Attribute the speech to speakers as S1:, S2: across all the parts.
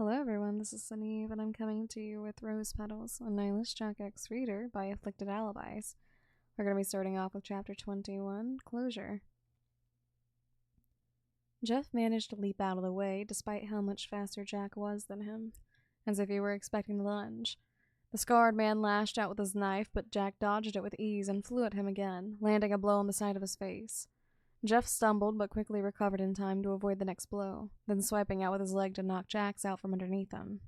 S1: Hello everyone, this is Suneve, and I'm coming to you with Rose Petals, an Eyeless Jack X Reader by Afflicted-Alibis. We're going to be starting off with Chapter 21, Closure. Jeff managed to leap out of the way, despite how much faster Jack was than him, as if he were expecting the lunge. The scarred man lashed out with his knife, but Jack dodged it with ease and flew at him again, landing a blow on the side of his face. Jeff stumbled, but quickly recovered in time to avoid the next blow, then swiping out with his leg to knock Jack's out from underneath him.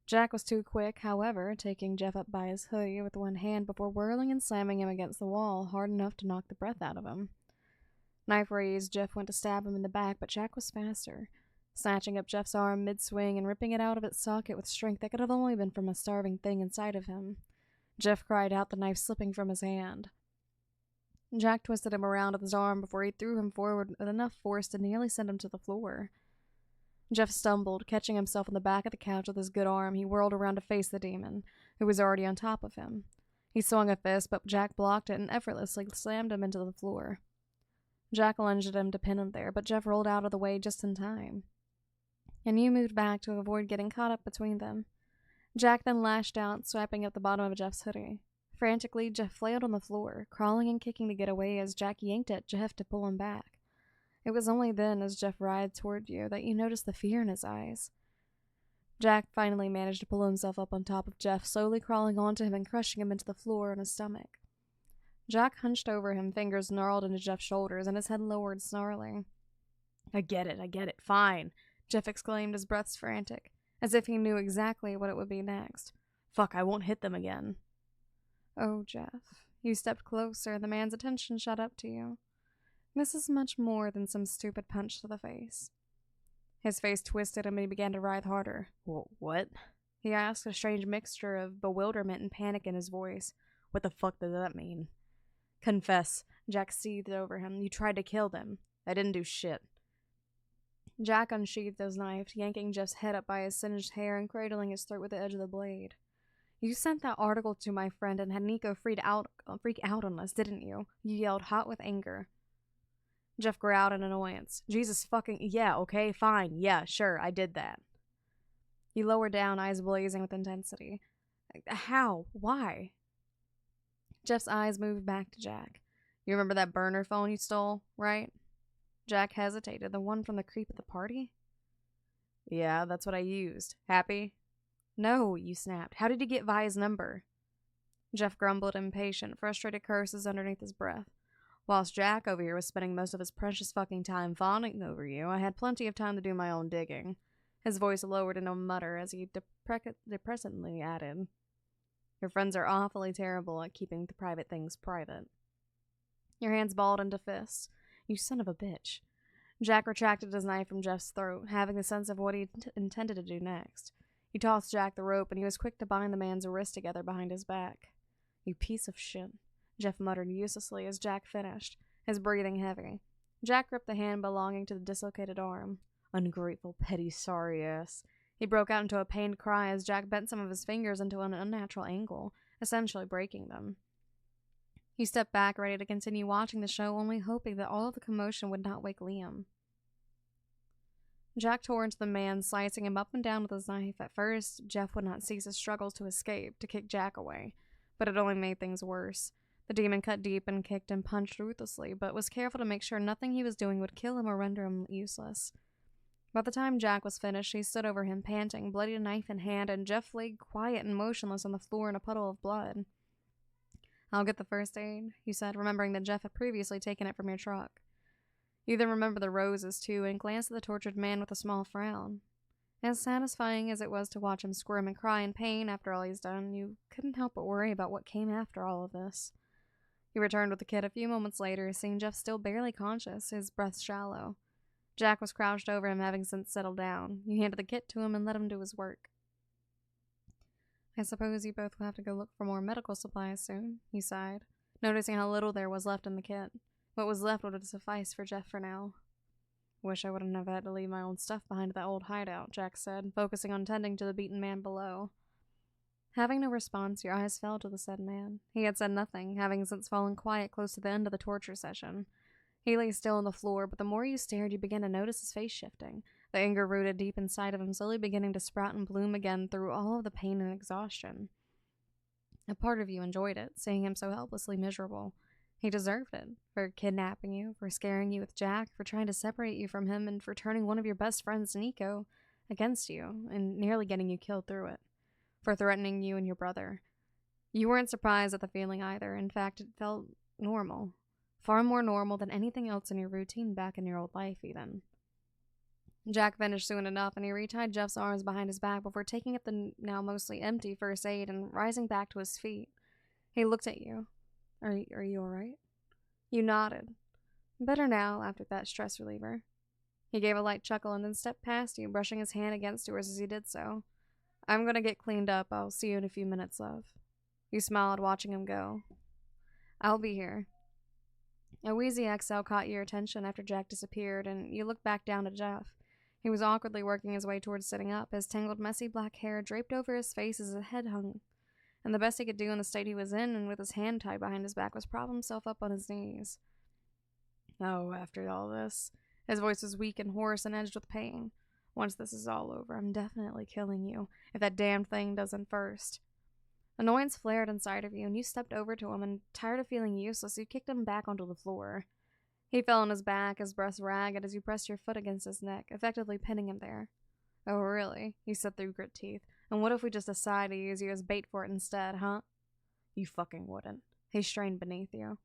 S1: Jack was too quick, however, taking Jeff up by his hoodie with one hand before whirling and slamming him against the wall hard enough to knock the breath out of him. Knife raised, Jeff went to stab him in the back, but Jack was faster, snatching up Jeff's arm mid-swing and ripping it out of its socket with strength that could have only been from a starving thing inside of him. Jeff cried out, the knife slipping from his hand. Jack twisted him around with his arm before he threw him forward with enough force to nearly send him to the floor. Jeff stumbled, catching himself on the back of the couch with his good arm. He whirled around to face the demon, who was already on top of him. He swung a fist, but Jack blocked it and effortlessly slammed him into the floor. Jack lunged at him to pin him there, but Jeff rolled out of the way just in time. And you moved back to avoid getting caught up between them. Jack then lashed out, swiping at the bottom of Jeff's hoodie. Frantically, Jeff flailed on the floor, crawling and kicking to get away as Jack yanked at Jeff to pull him back. It was only then, as Jeff writhed toward you, that you noticed the fear in his eyes. Jack finally managed to pull himself up on top of Jeff, slowly crawling onto him and crushing him into the floor on his stomach. Jack hunched over him, fingers gnarled into Jeff's shoulders and his head lowered, snarling. I get it, fine, Jeff exclaimed, his breath frantic, as if he knew exactly what it would be next. Fuck, I won't hit them again. Oh, Jeff. You stepped closer, the man's attention shot up to you. This is much more than some stupid punch to the face. His face twisted and he began to writhe harder. What? He asked, a strange mixture of bewilderment and panic in his voice. What the fuck does that mean? Confess, Jack seethed over him. You tried to kill them. I didn't do shit. Jack unsheathed his knife, yanking Jeff's head up by his singed hair and cradling his throat with the edge of the blade. You sent that article to my friend and had Nico freak out on us, didn't you? You yelled, hot with anger. Jeff growled in annoyance. Jesus fucking, yeah, okay, fine, yeah, sure, I did that. He lowered down, eyes blazing with intensity. How? Why? Jeff's eyes moved back to Jack. You remember that burner phone you stole, right? Jack hesitated. The one from the creep at the party? Yeah, that's what I used. Happy? No, you snapped. How did you get Vi's number? Jeff grumbled, impatient, frustrated curses underneath his breath. Whilst Jack over here was spending most of his precious fucking time fawning over you, I had plenty of time to do my own digging. His voice lowered into a mutter as he depressingly added, Your friends are awfully terrible at keeping the private things private. Your hands balled into fists. You son of a bitch. Jack retracted his knife from Jeff's throat, having the sense of what he intended to do next. He tossed Jack the rope, and he was quick to bind the man's wrists together behind his back. You piece of shit, Jeff muttered uselessly as Jack finished, his breathing heavy. Jack gripped the hand belonging to the dislocated arm. Ungrateful, petty, sorry ass. He broke out into a pained cry as Jack bent some of his fingers into an unnatural angle, essentially breaking them. He stepped back, ready to continue watching the show, only hoping that all of the commotion would not wake Liam. Jack tore into the man, slicing him up and down with his knife. At first, Jeff would not cease his struggles to escape, to kick Jack away, but it only made things worse. The demon cut deep and kicked and punched ruthlessly, but was careful to make sure nothing he was doing would kill him or render him useless. By the time Jack was finished, he stood over him, panting, bloody knife in hand, and Jeff lay quiet and motionless on the floor in a puddle of blood. I'll get the first aid, he said, remembering that Jeff had previously taken it from your truck. You then remember the roses, too, and glanced at the tortured man with a small frown. As satisfying as it was to watch him squirm and cry in pain after all he's done, you couldn't help but worry about what came after all of this. He returned with the kit a few moments later, seeing Jeff still barely conscious, his breath shallow. Jack was crouched over him, having since settled down. You handed the kit to him and let him do his work. I suppose you both will have to go look for more medical supplies soon, he sighed, noticing how little there was left in the kit. What was left would have sufficed for Jeff for now. Wish I wouldn't have had to leave my own stuff behind that old hideout, Jack said, focusing on tending to the beaten man below. Having no response, your eyes fell to the said man. He had said nothing, having since fallen quiet close to the end of the torture session. He lay still on the floor, but the more you stared, you began to notice his face shifting, the anger rooted deep inside of him slowly beginning to sprout and bloom again through all of the pain and exhaustion. A part of you enjoyed it, seeing him so helplessly miserable. He deserved it, for kidnapping you, for scaring you with Jack, for trying to separate you from him, and for turning one of your best friends, Nico, against you, and nearly getting you killed through it, for threatening you and your brother. You weren't surprised at the feeling either. In fact, it felt normal. Far more normal than anything else in your routine back in your old life, even. Jack finished soon enough, and he retied Jeff's arms behind his back before taking up the now mostly empty first aid and rising back to his feet. He looked at you. Are you alright? You nodded. Better now, after that stress reliever. He gave a light chuckle and then stepped past you, brushing his hand against yours as he did so. I'm gonna get cleaned up. I'll see you in a few minutes, love. You smiled, watching him go. I'll be here. A wheezy exhale caught your attention after Jack disappeared, and you looked back down at Jeff. He was awkwardly working his way towards sitting up, his tangled, messy black hair draped over his face as his head hung. And the best he could do in the state he was in, and with his hand tied behind his back, was prop himself up on his knees. Oh, after all this. His voice was weak and hoarse and edged with pain. Once this is all over, I'm definitely killing you, if that damn thing doesn't first. Annoyance flared inside of you, and you stepped over to him, and tired of feeling useless, you kicked him back onto the floor. He fell on his back, his breast ragged, as you pressed your foot against his neck, effectively pinning him there. Oh, really? He said through grit teeth. And what if we just decide to use you as bait for it instead, huh? You fucking wouldn't. He strained beneath you.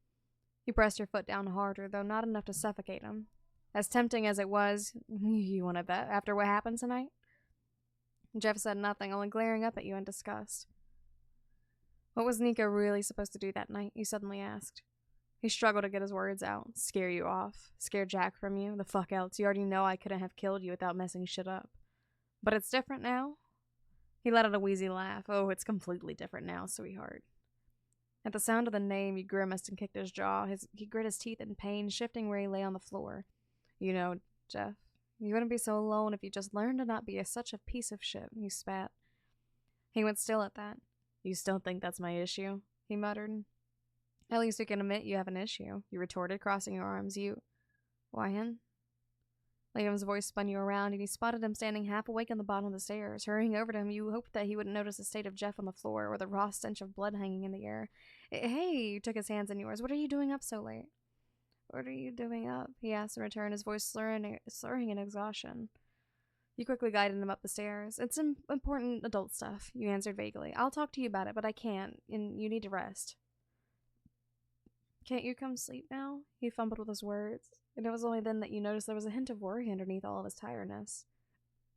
S1: You pressed your foot down harder, though not enough to suffocate him. As tempting as it was, you want to bet, after what happened tonight? Jeff said nothing, only glaring up at you in disgust. What was Nico really supposed to do that night, you suddenly asked. He struggled to get his words out. Scare you off. Scare Jack from you. The fuck else. You already know I couldn't have killed you without messing shit up. But it's different now? He let out a wheezy laugh. Oh, it's completely different now, sweetheart. At the sound of the name, he grimaced and kicked his jaw. He grit his teeth in pain, shifting where he lay on the floor. You know, Jeff, you wouldn't be so alone if you just learned to not be such a piece of shit, you spat. He went still at that. You still think that's my issue? He muttered. At least we can admit you have an issue, you retorted, crossing your arms. Wyan? Liam's voice spun you around, and you spotted him standing half awake on the bottom of the stairs. Hurrying over to him, you hoped that he wouldn't notice the state of Jeff on the floor, or the raw stench of blood hanging in the air. Hey, you took his hands in yours. What are you doing up so late? What are you doing up? He asked in return, his voice slurring in exhaustion. You quickly guided him up the stairs. It's important adult stuff, you answered vaguely. I'll talk to you about it, but I can't, and you need to rest. Can't you come sleep now? He fumbled with his words, and it was only then that you noticed there was a hint of worry underneath all of his tiredness.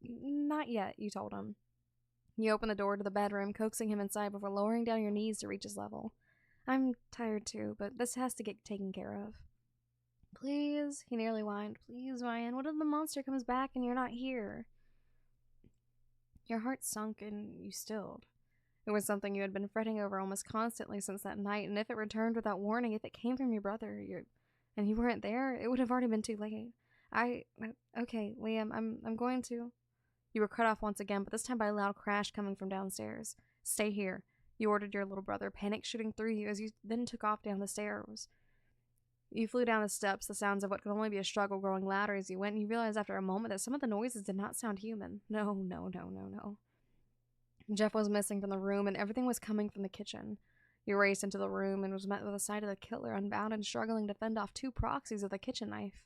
S1: Not yet, you told him. You opened the door to the bedroom, coaxing him inside before lowering down your knees to reach his level. I'm tired too, but this has to get taken care of. Please, he nearly whined. Please, Ryan, what if the monster comes back and you're not here? Your heart sunk and you stilled. It was something you had been fretting over almost constantly since that night, and if it returned without warning, if it came from your brother, and you weren't there, it would have already been too late. Okay, Liam, I'm going to... You were cut off once again, but this time by a loud crash coming from downstairs. Stay here, you ordered your little brother, panic shooting through you as you then took off down the stairs. You flew down the steps, the sounds of what could only be a struggle growing louder as you went, and you realized after a moment that some of the noises did not sound human. No. Jeff was missing from the room, and everything was coming from the kitchen. You raced into the room and was met with the sight of the killer, unbound and struggling to fend off two proxies with a kitchen knife.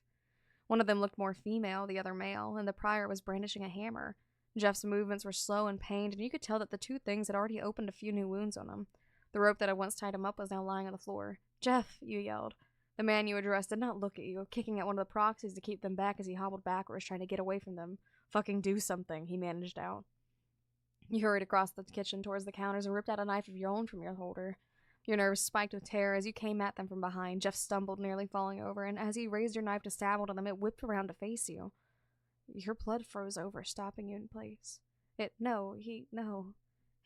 S1: One of them looked more female, the other male, and the prior was brandishing a hammer. Jeff's movements were slow and pained, and you could tell that the two things had already opened a few new wounds on him. The rope that had once tied him up was now lying on the floor. Jeff, you yelled. The man you addressed did not look at you, kicking at one of the proxies to keep them back as he hobbled backwards, trying to get away from them. Fucking do something, he managed out. You hurried across the kitchen towards the counters and ripped out a knife of your own from your holder. Your nerves spiked with terror as you came at them from behind. Jeff stumbled, nearly falling over, and as he raised your knife to stab one of them, it whipped around to face you. Your blood froze over, stopping you in place. No. He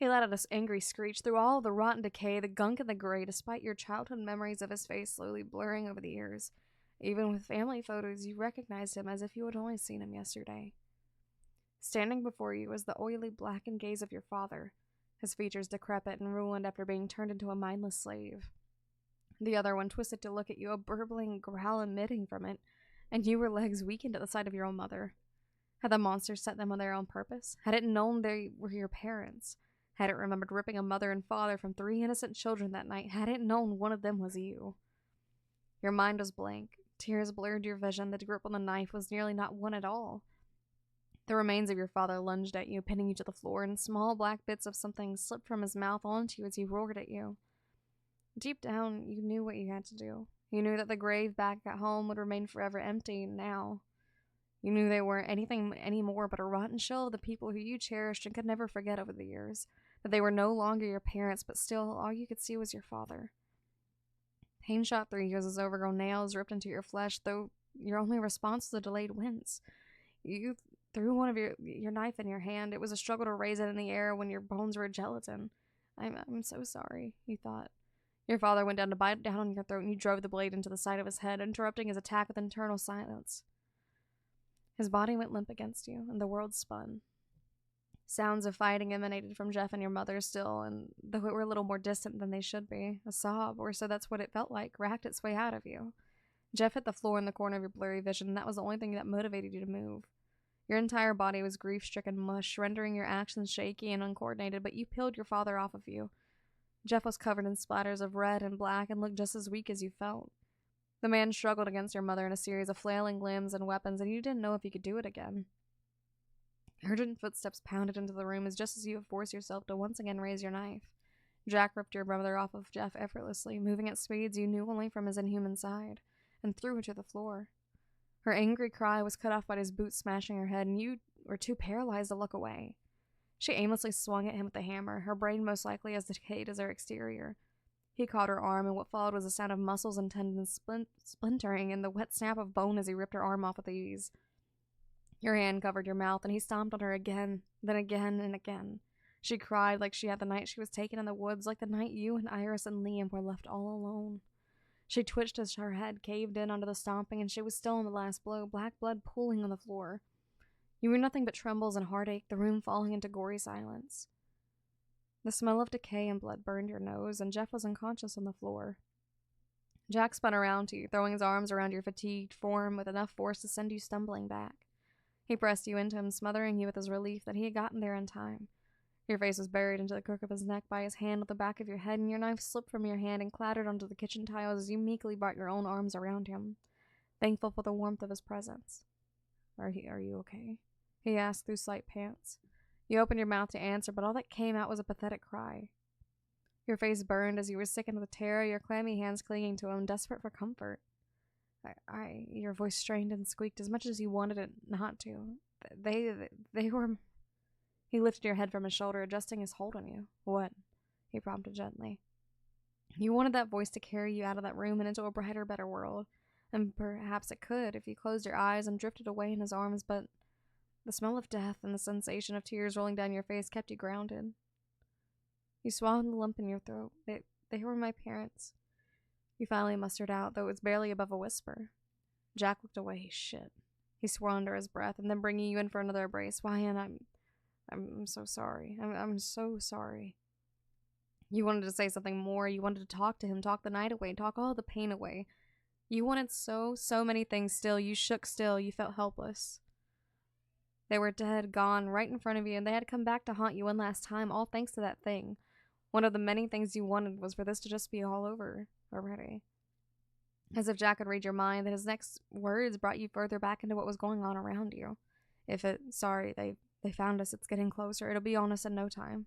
S1: let out an angry screech through all the rotten decay, the gunk and the gray, despite your childhood memories of his face slowly blurring over the years. Even with family photos, you recognized him as if you had only seen him yesterday. Standing before you was the oily, blackened gaze of your father, his features decrepit and ruined after being turned into a mindless slave. The other one twisted to look at you, a burbling growl emitting from it, and you were legs weakened at the sight of your own mother. Had the monster set them on their own purpose? Had it known they were your parents? Had it remembered ripping a mother and father from 3 innocent children that night? Had it known one of them was you? Your mind was blank. Tears blurred your vision. The grip on the knife was nearly not one at all. The remains of your father lunged at you, pinning you to the floor, and small black bits of something slipped from his mouth onto you as he roared at you. Deep down, you knew what you had to do. You knew that the grave back at home would remain forever empty now. You knew they weren't anything anymore but a rotten shell of the people who you cherished and could never forget over the years. That they were no longer your parents, but still all you could see was your father. Pain shot through you as his overgrown nails ripped into your flesh, though your only response was a delayed wince. You threw one of your knife in your hand. It was a struggle to raise it in the air when your bones were gelatin. I'm so sorry, you thought. Your father went down to bite down on your throat, and you drove the blade into the side of his head, interrupting his attack with internal silence. His body went limp against you, and the world spun. Sounds of fighting emanated from Jeff and your mother still, and though it were a little more distant than they should be, a sob, or so that's what it felt like, racked its way out of you. Jeff hit the floor in the corner of your blurry vision, and that was the only thing that motivated you to move. Your entire body was grief-stricken mush, rendering your actions shaky and uncoordinated, but you peeled your father off of you. Jeff was covered in splatters of red and black and looked just as weak as you felt. The man struggled against your mother in a series of flailing limbs and weapons, and you didn't know if you could do it again. Urgent footsteps pounded into the room just as you forced yourself to once again raise your knife. Jack ripped your brother off of Jeff effortlessly, moving at speeds you knew only from his inhuman side, and threw her to the floor. Her angry cry was cut off by his boot smashing her head, and you were too paralyzed to look away. She aimlessly swung at him with the hammer, her brain most likely as decayed as her exterior. He caught her arm, and what followed was a sound of muscles and tendons splintering and the wet snap of bone as he ripped her arm off with ease. Your hand covered your mouth, and he stomped on her again, then again and again. She cried like she had the night she was taken in the woods, like the night you and Iris and Liam were left all alone. She twitched as her head caved in under the stomping, and she was still in the last blow, black blood pooling on the floor. You were nothing but trembles and heartache, the room falling into gory silence. The smell of decay and blood burned your nose, and Jeff was unconscious on the floor. Jack spun around to you, throwing his arms around your fatigued form with enough force to send you stumbling back. He pressed you into him, smothering you with his relief that he had gotten there in time. Your face was buried into the crook of his neck by his hand at the back of your head, and your knife slipped from your hand and clattered onto the kitchen tiles as you meekly brought your own arms around him, thankful for the warmth of his presence. Are you okay? He asked through slight pants. You opened your mouth to answer, but all that came out was a pathetic cry. Your face burned as you were sickened with terror, your clammy hands clinging to him, desperate for comfort. Your voice strained and squeaked as much as you wanted it not to. They were... He lifted your head from his shoulder, adjusting his hold on you. What? He prompted gently. You wanted that voice to carry you out of that room and into a brighter, better world. And perhaps it could if you closed your eyes and drifted away in his arms, but the smell of death and the sensation of tears rolling down your face kept you grounded. You swallowed the lump in your throat. They were my parents. You finally mustered out, though it was barely above a whisper. Jack looked away. Shit. He swore under his breath, and then bringing you in for another embrace. Why, and I'm so sorry. I'm so sorry. You wanted to say something more. You wanted to talk to him, talk the night away, talk all the pain away. You wanted so many things still. You shook still. You felt helpless. They were dead, gone, right in front of you, and they had come back to haunt you one last time, all thanks to that thing. One of the many things you wanted was for this to just be all over already. As if Jack could read your mind, that his next words brought you further back into what was going on around you. Sorry, they found us, it's getting closer, it'll be on us in no time.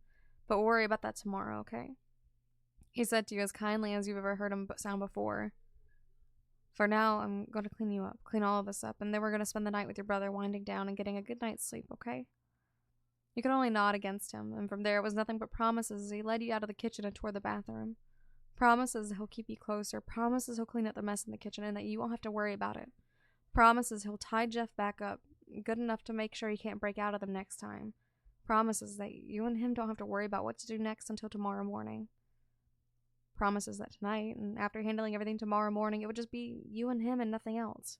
S1: But we'll worry about that tomorrow, okay? He said to you as kindly as you've ever heard him sound before. For now, I'm going to clean you up, clean all of us up, and then we're going to spend the night with your brother winding down and getting a good night's sleep, okay? You could only nod against him, and from there it was nothing but promises as he led you out of the kitchen and toward the bathroom. Promises he'll keep you closer, promises he'll clean up the mess in the kitchen and that you won't have to worry about it. Promises he'll tie Jeff back up, good enough to make sure he can't break out of them next time. Promises that you and him don't have to worry about what to do next until tomorrow morning. Promises that tonight, and after handling everything tomorrow morning, it would just be you and him and nothing else.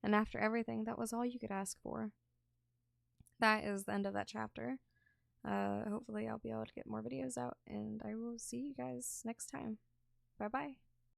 S1: And after everything, that was all you could ask for. That is the end of that chapter. Hopefully I'll be able to get more videos out, and I will see you guys next time. Bye-bye.